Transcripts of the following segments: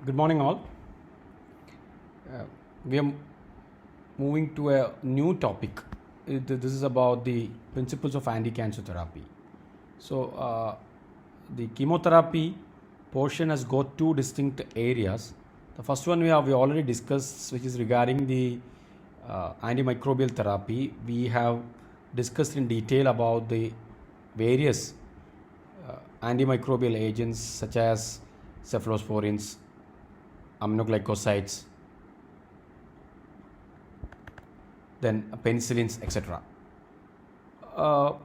Good morning, all. We are moving to a new topic. This is about the principles of anti-cancer therapy. So, the chemotherapy portion has got two distinct areas. The first one we already discussed, which is regarding the antimicrobial therapy. We have discussed in detail about the various antimicrobial agents such as cephalosporins, aminoglycosides, then penicillins, etc.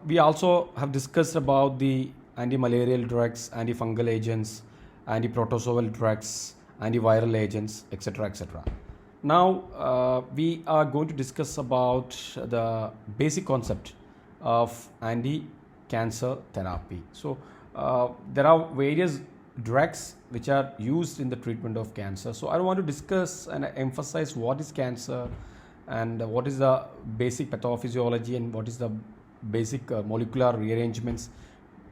We also have discussed about the anti-malarial drugs, antifungal agents, anti-protozoal drugs, antiviral agents, etc., etc. Now we are going to discuss about the basic concept of anti-cancer therapy. So there are various drugs which are used in the treatment of cancer. So I want to discuss and emphasize what is cancer and what is the basic pathophysiology and what is the basic molecular rearrangements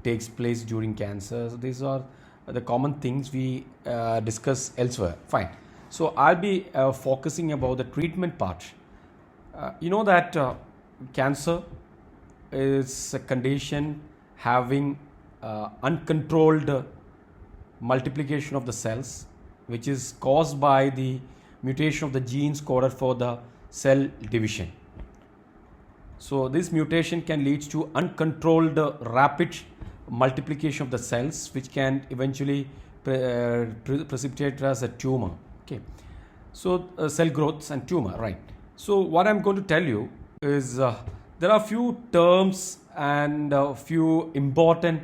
takes place during cancer. So these are the common things we discuss elsewhere. Fine. So I'll be focusing about the treatment part. You know that cancer is a condition having uncontrolled multiplication of the cells, which is caused by the mutation of the genes coded for the cell division. So this mutation can lead to uncontrolled rapid multiplication of the cells, which can eventually precipitate as a tumor. Okay, so cell growths and tumor, right? So what I'm going to tell you is there are few terms and a few important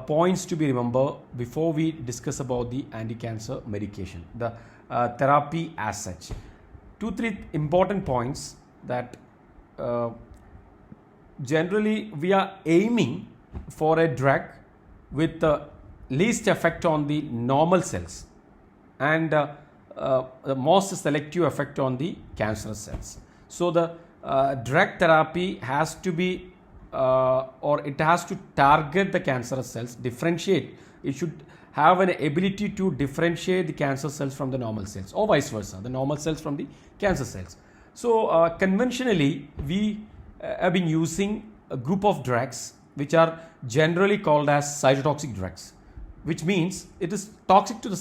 points to be remembered before we discuss about the anti-cancer medication, the therapy as such. 2-3 important points that generally we are aiming for a drug with the least effect on the normal cells and the most selective effect on the cancerous cells. So the drug therapy has to be or it has to target the cancerous cells, differentiate. It should have an ability to differentiate the cancer cells from the normal cells, or vice versa, the normal cells from the cancer cells. So conventionally, we have been using a group of drugs which are generally called as cytotoxic drugs, which means it is toxic to the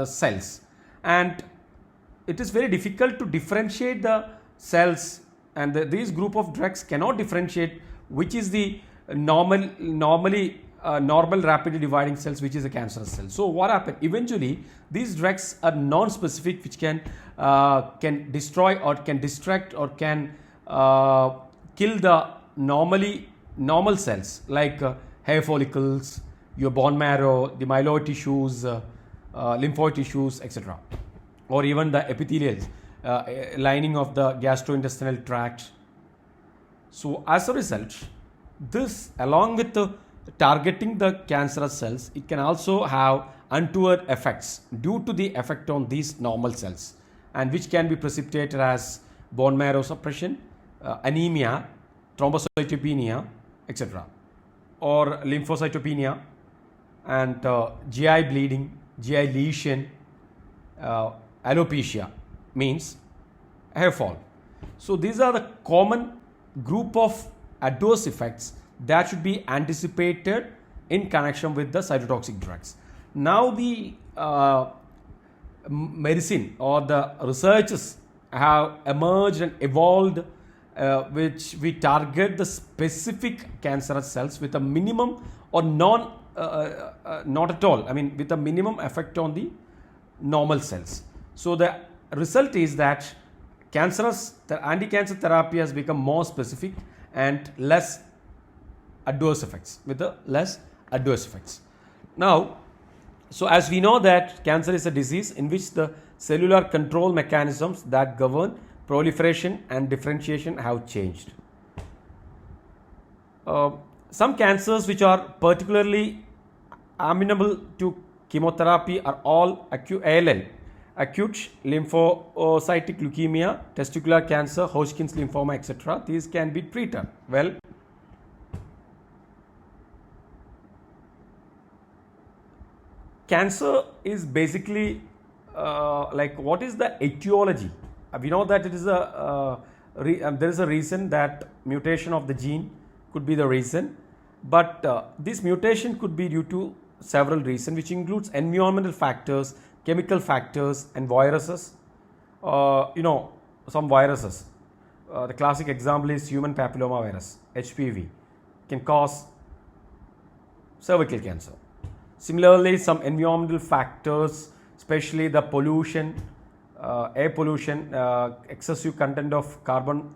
cells, and it is very difficult to differentiate the cells, and these group of drugs cannot differentiate which is the normally normal rapidly dividing cells, which is a cancerous cell. So what happened eventually, these drugs are non-specific, which can destroy or can distract or can kill the normal cells like hair follicles, your bone marrow, the myeloid tissues, lymphoid tissues, etc., or even the epithelial lining of the gastrointestinal tract. So as a result, this along with the targeting the cancerous cells, it can also have untoward effects due to the effect on these normal cells, and which can be precipitated as bone marrow suppression, anemia, thrombocytopenia, etc., or lymphocytopenia, and GI bleeding, GI lesion, alopecia means hair fall. So these are the common group of adverse effects that should be anticipated in connection with the cytotoxic drugs. Now the medicine or the researchers have emerged and evolved which we target the specific cancerous cells with a minimum or not at all, I mean with a minimum effect on the normal cells. So the result is that the anti-cancer therapy has become more specific and less adverse effects, with the less adverse effects. Now, so as we know that cancer is a disease in which the cellular control mechanisms that govern proliferation and differentiation have changed. Some cancers which are particularly amenable to chemotherapy are all ALL, acute lymphocytic leukemia, testicular cancer, Hodgkin's lymphoma, etc. These can be treated well. Cancer is basically like what is the etiology? We know that it is there is a reason that mutation of the gene could be the reason, but this mutation could be due to several reasons, which includes environmental factors, chemical factors, and viruses. Some viruses. The classic example is human papilloma virus, HPV, can cause cervical cancer. Similarly, some environmental factors, especially the pollution, air pollution, excessive content of carbon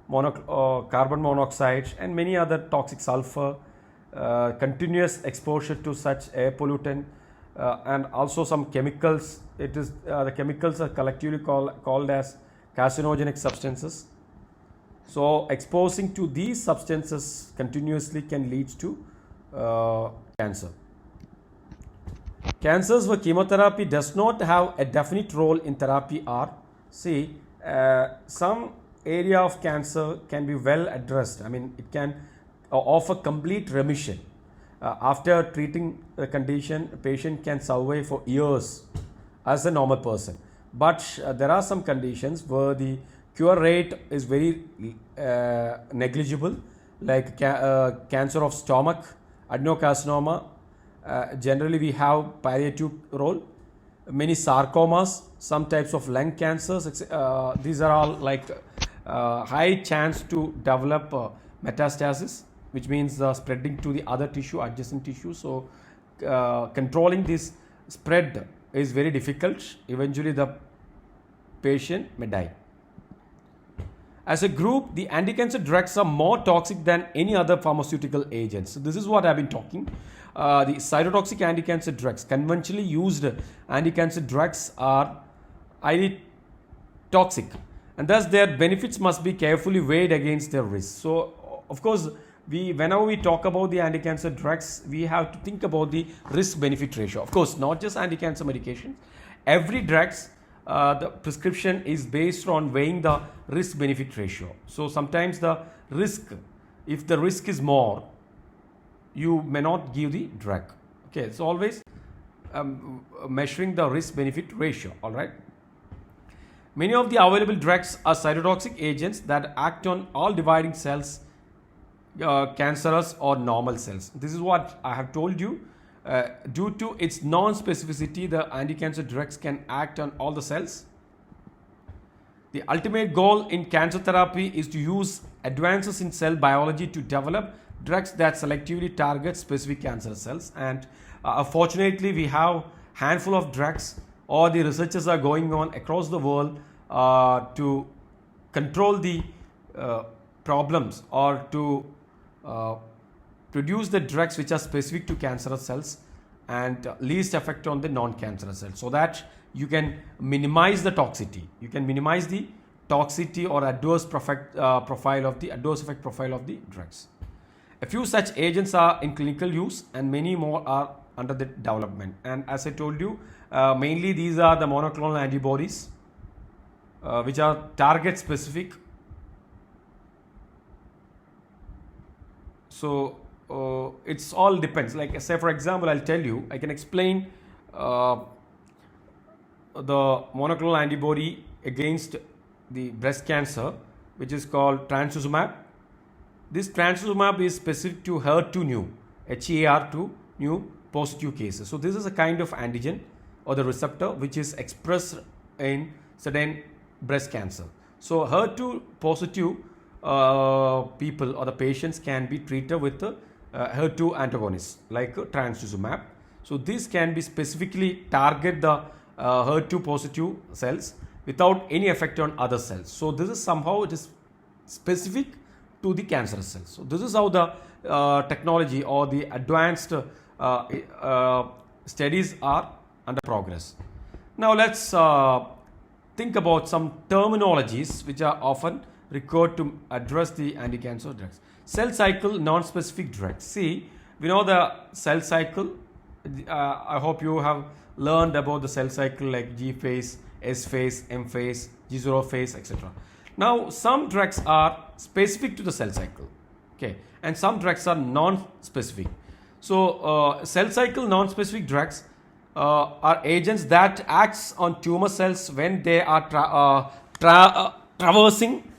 monoxide, and many other toxic sulfur, continuous exposure to such air pollutant, and also some chemicals. It is the chemicals are collectively called as carcinogenic substances. So exposing to these substances continuously can lead to cancer. Cancers where chemotherapy does not have a definite role in therapy are, some area of cancer can be well addressed. I mean, it can offer complete remission. After treating the condition, a patient can survive for years as a normal person. But there are some conditions where the cure rate is very negligible, like cancer of stomach, adenocarcinoma. Generally, we have palliative role. Many sarcomas, some types of lung cancers. These are all like high chance to develop metastasis, which means spreading to the other tissue, adjacent tissue. So controlling this spread is very difficult. Eventually, the patient may die. As a group, the anti-cancer drugs are more toxic than any other pharmaceutical agents. So this is what I've been talking. The cytotoxic anti-cancer drugs, conventionally used anti-cancer drugs, are highly toxic, and thus their benefits must be carefully weighed against their risks. So, of course, whenever we talk about the anti-cancer drugs, we have to think about the risk-benefit ratio. Of course, not just anti-cancer medications. Every drugs, the prescription is based on weighing the risk-benefit ratio. So sometimes the risk, if the risk is more, you may not give the drug. Okay, it's always measuring the risk-benefit ratio. All right. Many of the available drugs are cytotoxic agents that act on all dividing cells, cancerous or normal cells. This is what I have told you. Due to its non-specificity, the anti-cancer drugs can act on all the cells. The ultimate goal in cancer therapy is to use advances in cell biology to develop drugs that selectively target specific cancer cells. And fortunately, we have handful of drugs, or the researches are going on across the world to control the problems, or to produce the drugs which are specific to cancerous cells and least effect on the non-cancerous cells, so that you can minimize the toxicity. You can minimize the toxicity or adverse effect profile of the drugs. A few such agents are in clinical use, and many more are under the development. And as I told you, mainly these are the monoclonal antibodies, which are target specific. So it's all depends. Like, say for example, I'll tell you, I can explain the monoclonal antibody against the breast cancer, which is called trastuzumab. This trastuzumab is specific to HER2 HER2 positive cases. So this is a kind of antigen or the receptor which is expressed in certain breast cancer. So HER2 positive people or the patients can be treated with the HER2 antagonists like trastuzumab. So this can be specifically target the HER2 positive cells without any effect on other cells. So this is somehow it is specific to the cancerous cells. So this is how the technology or the advanced studies are under progress. Now let's think about some terminologies which are often recurred to address the anti-cancer drugs. Cell cycle non-specific drugs. See, we know the cell cycle. I hope you have learned about the cell cycle like G phase, S phase, M phase, G0 phase, etc. Now, some drugs are specific to the cell cycle, okay, and some drugs are non-specific. So, cell cycle non-specific drugs are agents that acts on tumor cells when they are traversing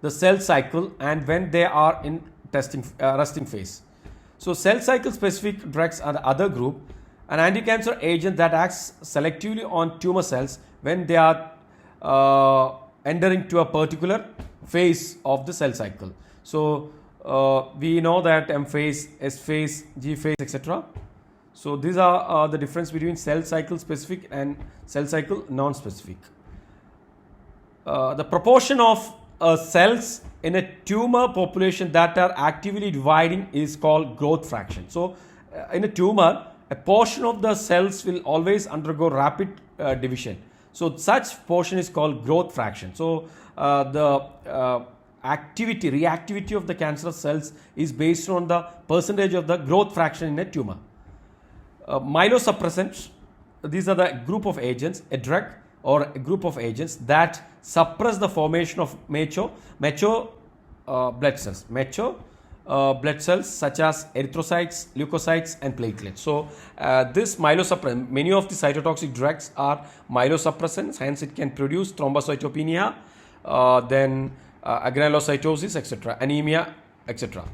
the cell cycle and when they are in resting phase. So cell cycle specific drugs are the other group, an anti-cancer agent that acts selectively on tumor cells when they are entering to a particular phase of the cell cycle. So we know that M phase, S phase, G phase, etc. So these are the difference between cell cycle specific and cell cycle non-specific. The proportion of cells in a tumor population that are actively dividing is called growth fraction. So in a tumor, a portion of the cells will always undergo rapid division. So such portion is called growth fraction. So the reactivity of the cancerous cells is based on the percentage of the growth fraction in a tumor. Myelosuppressants, these are the group of agents, a drug or a group of agents that suppress the formation of mature blood cells. Blood cells such as erythrocytes, leukocytes and platelets. So this myelosuppressant, many of the cytotoxic drugs are myelosuppressants, hence it can produce thrombocytopenia, then agranulocytosis, etc., anemia, etc.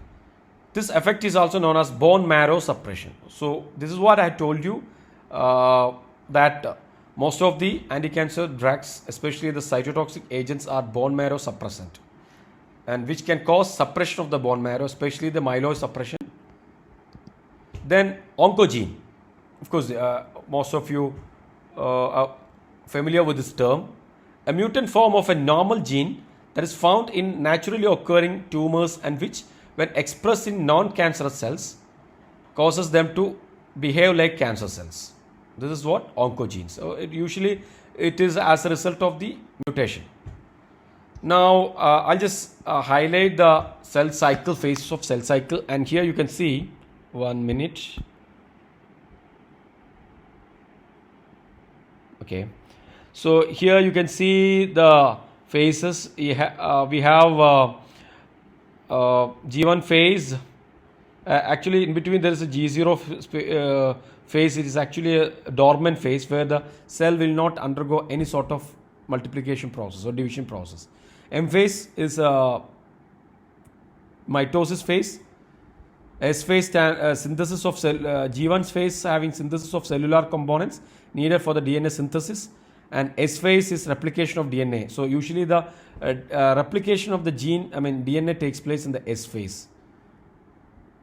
This effect is also known as bone marrow suppression. So this is what I told you, that most of the anti-cancer drugs, especially the cytotoxic agents, are bone marrow suppressant, and which can cause suppression of the bone marrow, especially the myeloid suppression. Then oncogene. Of course, most of you are familiar with this term. A mutant form of a normal gene that is found in naturally occurring tumors and which, when expressed in non-cancerous cells, causes them to behave like cancer cells. This is what oncogenes. So usually it is as a result of the mutation. Now I'll just highlight the cell cycle, phases of cell cycle, and here you can see, 1 minute. Okay, so here you can see the phases. We have G1 phase. Actually in between there is a G0 phase. It is actually a dormant phase where the cell will not undergo any sort of multiplication process or division process. M phase is a mitosis phase. S phase synthesis of cell, G1 phase having synthesis of cellular components needed for the DNA synthesis, and S phase is replication of DNA. So usually the replication of the DNA takes place in the S phase.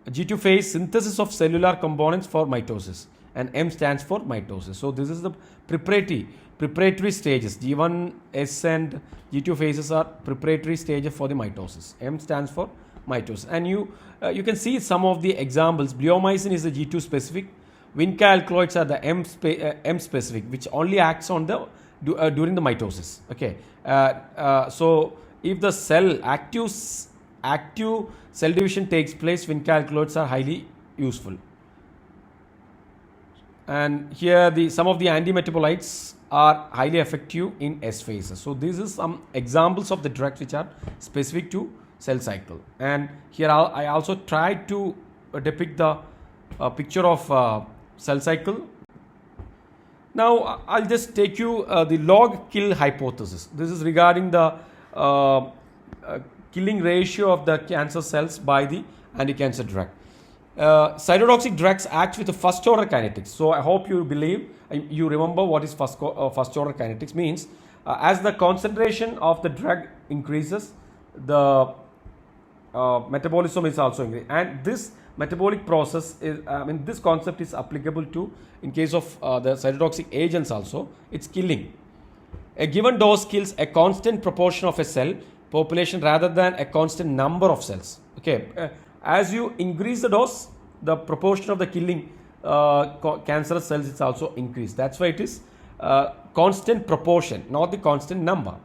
G2 phase, synthesis of cellular components for mitosis, and M stands for mitosis. So this is the preparatory stages. G1, S and G2 phases are preparatory stages for the mitosis. M stands for mitosis, and you can see some of the examples. Bleomycin is the G2 specific. Vinca alkaloids are the M specific, which only acts on the during the mitosis. Okay, so if the cell active cell division takes place, Vinca alkaloids are highly useful. And here some of the antimetabolites are highly effective in S phases. So these are some examples of the drugs which are specific to cell cycle. And here I also tried to depict the picture of cell cycle. Now I'll just take you the log kill hypothesis. This is regarding the killing ratio of the cancer cells by the anti-cancer drug. Cytotoxic drugs act with the first order kinetics. So I hope you remember what is first order kinetics means. As the concentration of the drug increases, the metabolism is also increased, and this metabolic process is, this concept is applicable to, in case of the cytotoxic agents also, it's killing. A given dose kills a constant proportion of a cell population rather than a constant number of cells. Okay, as you increase the dose, the proportion of the killing cancerous cells is also increased. That's why it is constant proportion, not the constant number.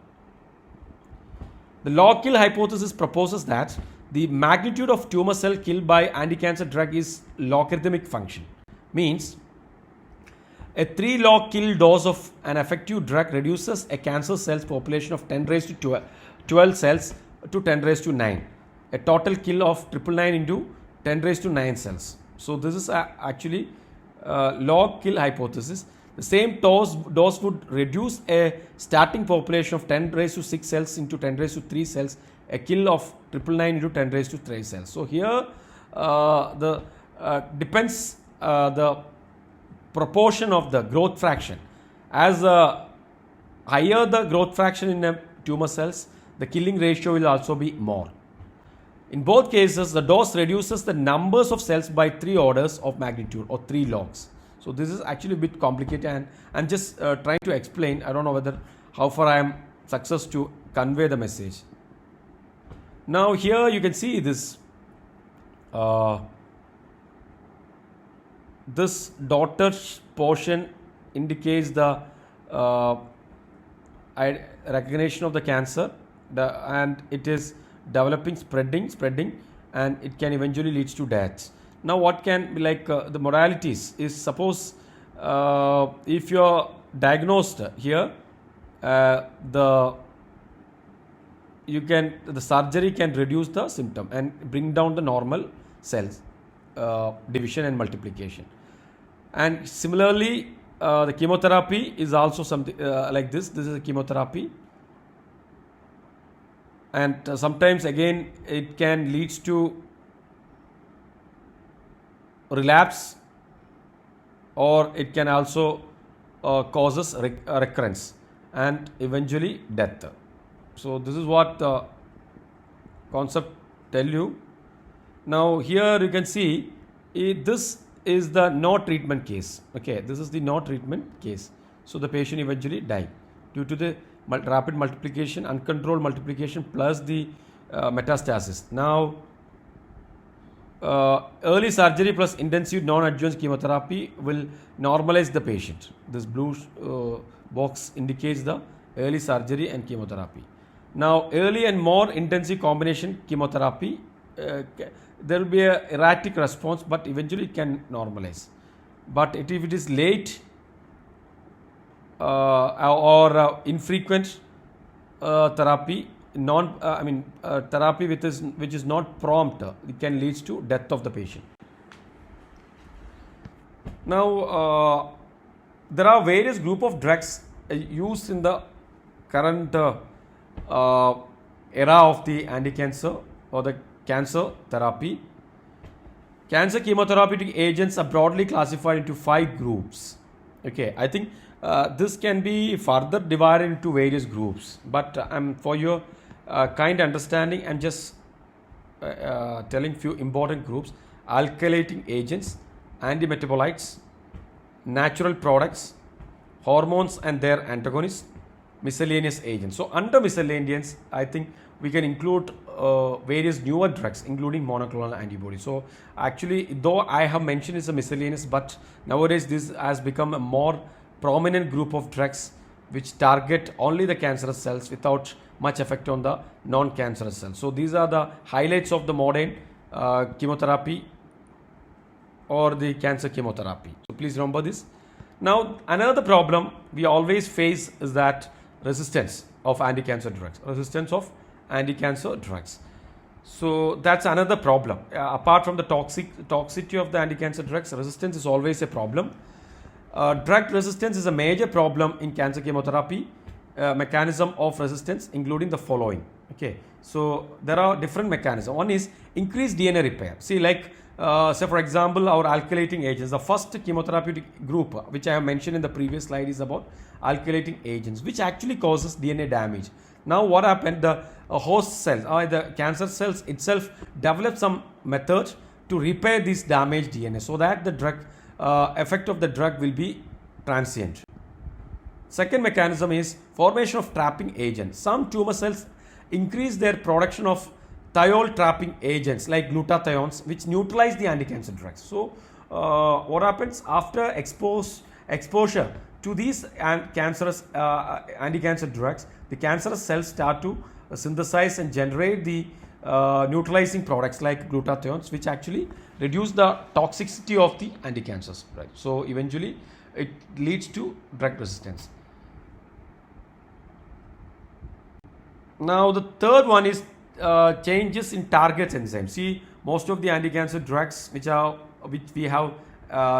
The log kill hypothesis proposes that the magnitude of tumor cell killed by anti-cancer drug is logarithmic function. Means a 3 log kill dose of an effective drug reduces a cancer cells population of 10 raised to 12 cells to 10 raised to 9. A total kill of 999 into 10 raised to 9 cells. So this is actually log kill hypothesis. The same dose would reduce a starting population of 10 raised to 6 cells into 10 raised to 3 cells, a kill of 999 into 10 raised to 3 cells. So here the depends the proportion of the growth fraction. As higher the growth fraction in a tumor cells, the killing ratio will also be more. In both cases, the dose reduces the numbers of cells by 3 orders of magnitude or 3 logs. So this is actually a bit complicated, and I'm just trying to explain. I don't know whether how far I am success to convey the message. Now here you can see this this dotted portion indicates the recognition of the cancer, and it is developing, spreading, and it can eventually lead to death. Now what can be like the modalities is, suppose if you are diagnosed here, the surgery can reduce the symptom and bring down the normal cells division and multiplication. And similarly, the chemotherapy is also something like this. This is a chemotherapy, and sometimes again it can lead to relapse, or it can also causes recurrence and eventually death. So this is what the concept tell you. Now here you can see this is the no treatment case. Okay, this is the no treatment case. So the patient eventually die due to the rapid multiplication, uncontrolled multiplication, plus the metastasis. Now early surgery plus intensive non-adjuvant chemotherapy will normalize the patient. This blue box indicates the early surgery and chemotherapy. Now early and more intensive combination chemotherapy, there will be a erratic response, but eventually it can normalize. But if it is late or infrequent therapy, therapy which is not prompt, it can lead to death of the patient. Now there are various group of drugs used in the current era of the anti-cancer or the cancer therapy. Cancer chemotherapeutic agents are broadly classified into 5 groups. Okay, I think this can be further divided into various groups, but for your kind understanding, I'm just telling few important groups: alkylating agents, antimetabolites, natural products, hormones and their antagonists, miscellaneous agents. So under miscellaneous, I think we can include various newer drugs, including monoclonal antibodies. So actually, though I have mentioned it's a miscellaneous, but nowadays this has become a more prominent group of drugs which target only the cancerous cells without much effect on the non-cancerous cells. So these are the highlights of the modern chemotherapy or the cancer chemotherapy. So please remember this. Now another problem we always face is that resistance of anti-cancer drugs. So that's another problem. Apart from the toxicity of the anti-cancer drugs, resistance is always a problem. Drug resistance is a major problem in cancer chemotherapy. Mechanism of resistance including the following. Okay, so there are different mechanisms. One is increased DNA repair. See, like say for example, our alkylating agents, the first chemotherapeutic group which I have mentioned in the previous slide is about alkylating agents, which actually causes DNA damage. Now what happened, the host cells or the cancer cells itself develop some method to repair this damaged DNA, so that the drug effect of the drug will be transient. Second mechanism is formation of trapping agents. Some tumor cells increase their production of thiol trapping agents like glutathiones, which neutralize the anti-cancer drugs. So what happens after exposure to these cancerous anti-cancer drugs, the cancerous cells start to synthesize and generate the neutralizing products like glutathiones, which actually reduce the toxicity of the anti-cancers. Right? So eventually it leads to drug resistance. Now the third one is changes in target enzymes. See, most of the anti-cancer drugs which we have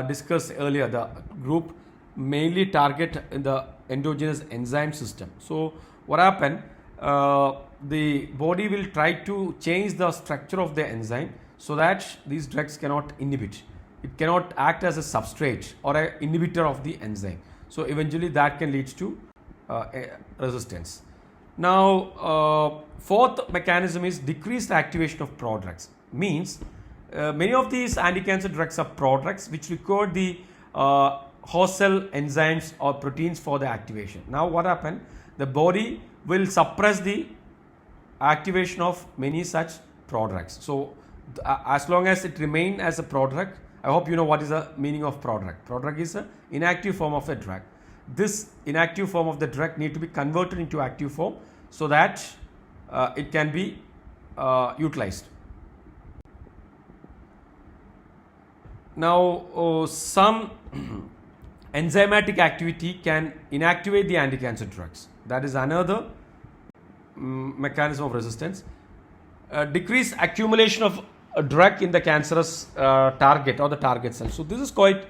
discussed earlier, the group mainly target in the endogenous enzyme system. So what happened? The body will try to change the structure of the enzyme so that these drugs cannot inhibit. It cannot act as a substrate or an inhibitor of the enzyme. So eventually that can lead to resistance. Now, fourth mechanism is decreased activation of prodrugs. Means many of these anti-cancer drugs are prodrugs which record the host cell enzymes or proteins for the activation. Now what happened? The body will suppress the activation of many such prodrugs. So as long as it remain as a prodrug, I hope you know what is the meaning of prodrug. Prodrug is an inactive form of a drug. This inactive form of the drug need to be converted into active form so that it can be utilized. Now some enzymatic activity can inactivate the anti-cancer drugs. That is another mechanism of resistance. Decreased accumulation of a drug in the cancerous target or the target cell. So this is quite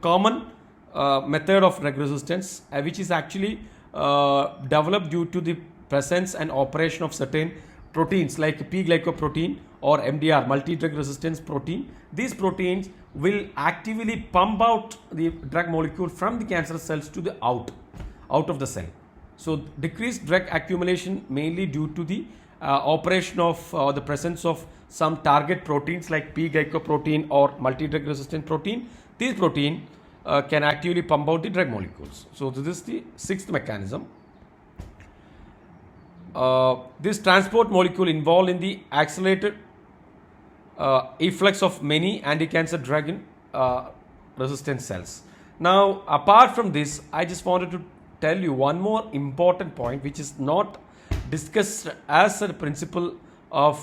common method of drug resistance, which is actually developed due to the presence and operation of certain proteins like P-glycoprotein or MDR, multi-drug resistance protein. These proteins will actively pump out the drug molecule from the cancerous cells to the out of the cell. So decreased drug accumulation mainly due to the operation of the presence of some target proteins like P-glycoprotein or multi-drug resistant protein. These protein can actively pump out the drug molecules. So this is the sixth mechanism. This transport molecule involved in the accelerated efflux of many anti-cancer drug in resistant cells. Now apart from this, I just wanted to tell you one more important point which is not discussed as a principle of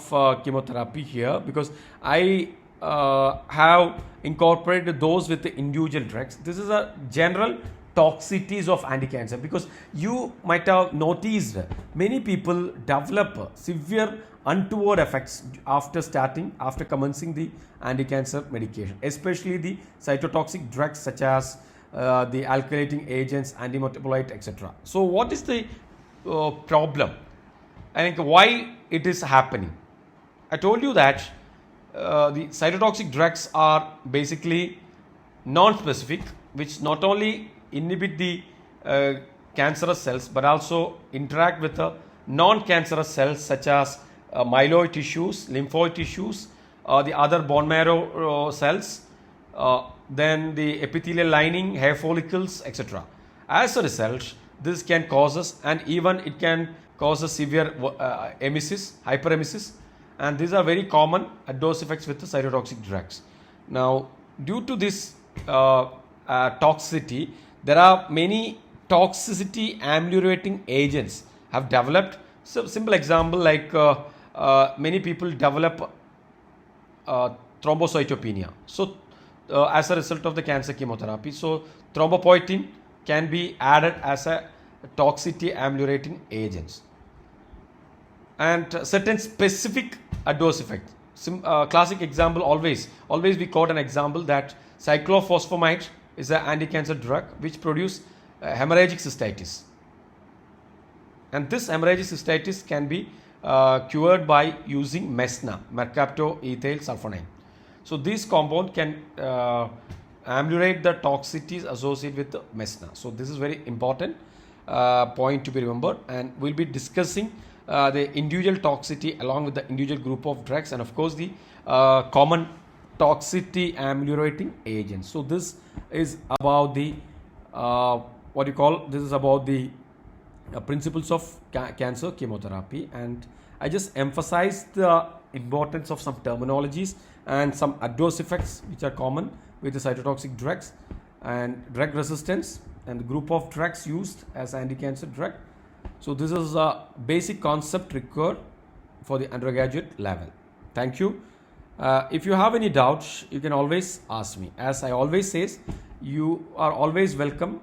chemotherapy here, because I have incorporated those with the individual drugs. This is a general toxicities of anti-cancer, because you might have noticed many people develop severe untoward effects after commencing the anti-cancer medication, especially the cytotoxic drugs such as the alkylating agents, antimetabolite, etc. So what is the problem? I think why it is happening? I told you that the cytotoxic drugs are basically non-specific, which not only inhibit the cancerous cells but also interact with the non-cancerous cells such as myeloid tissues, lymphoid tissues, the other bone marrow cells, then the epithelial lining, hair follicles, etc. As a result, this can cause us, and even it can cause a severe emesis, hyperemesis, and these are very common adverse effects with the cytotoxic drugs. Now, due to this toxicity, there are many toxicity ameliorating agents have developed. So, simple example like many people develop thrombocytopenia. So, as a result of the cancer chemotherapy, so thrombopoietin can be added as a toxicity ameliorating agents. And certain specific adverse effects. Classic example always we quote an example that cyclophosphamide is an anti-cancer drug which produce hemorrhagic cystitis, and this hemorrhagic cystitis can be cured by using MESNA, mercaptoethyl sulfonine. So this compound can ameliorate the toxicities associated with the MESNA. So this is very important point to be remembered, and we'll be discussing the individual toxicity along with the individual group of drugs, and of course the common toxicity ameliorating agents. So this is about the this is about the principles of cancer chemotherapy, and I just emphasized the importance of some terminologies and some adverse effects which are common with the cytotoxic drugs and drug resistance and the group of drugs used as anti-cancer drug. So this is a basic concept required for the undergraduate level. Thank you. If you have any doubts, you can always ask me. As I always says, you are always welcome,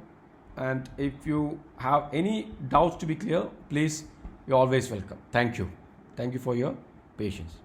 and if you have any doubts to be clear, please, you're always welcome. Thank you. Thank you for your patience.